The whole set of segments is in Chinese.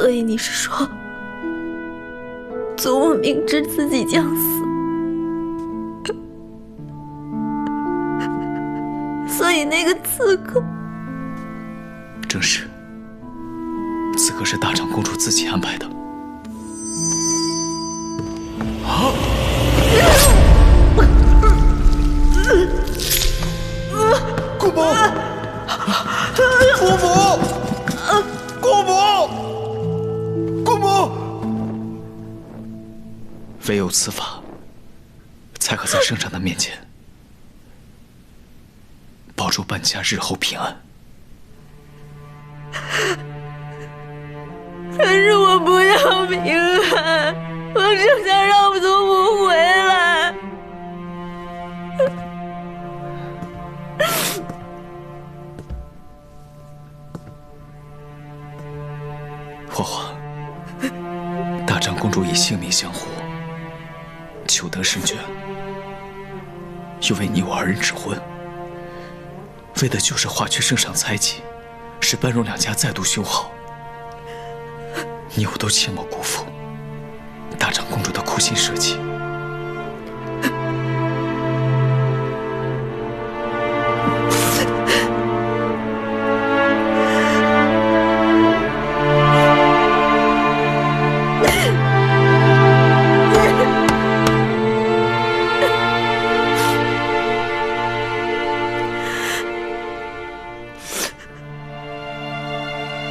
所以你是说，祖母明知自己将死，所以那个刺客……正是，刺客是大长公主自己安排的。啊！姑母，姑母，姑母，姑母，唯有此法，才可在圣上的面前保住本家日后平安。但是我不要平安，我只想让祖母回来。花花，大长公主以性命相护，求得圣眷，又为你我二人指婚，为的就是化去圣上猜忌，使般若两家再度修好。你我都切莫辜负大长公主的苦心设计。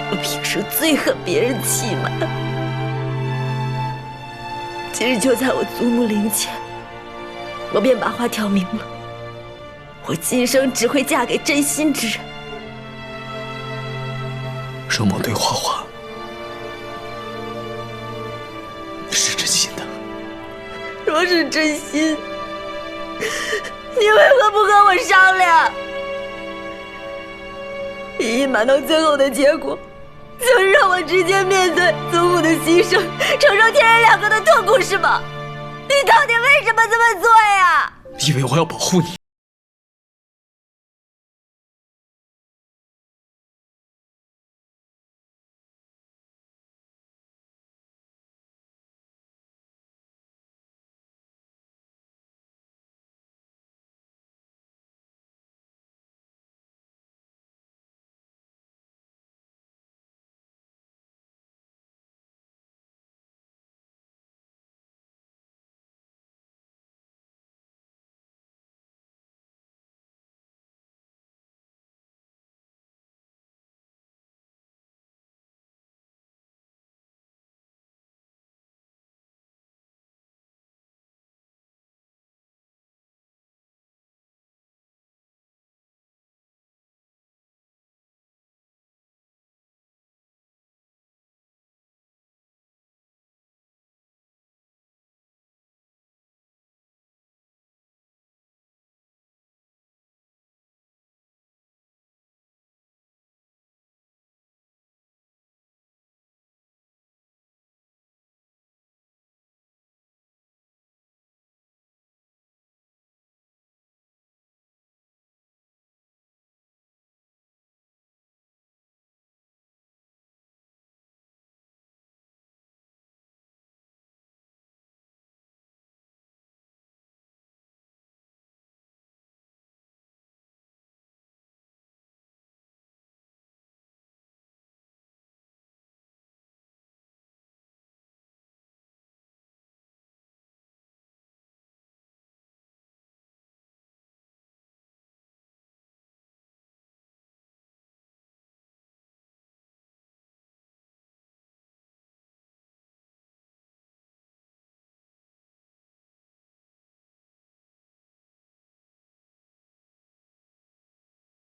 我平时最恨别人欺瞒，今日就在我祖母灵前，我便把话挑明了。我今生只会嫁给真心之人。若某对花花是真心的，若是真心，你为何不和我商量？你隐瞒到最后的结果，就是让我直接面对祖母的牺牲，承受天人两个的痛苦，是吗？你到底为什么这么做呀？因为我要保护你。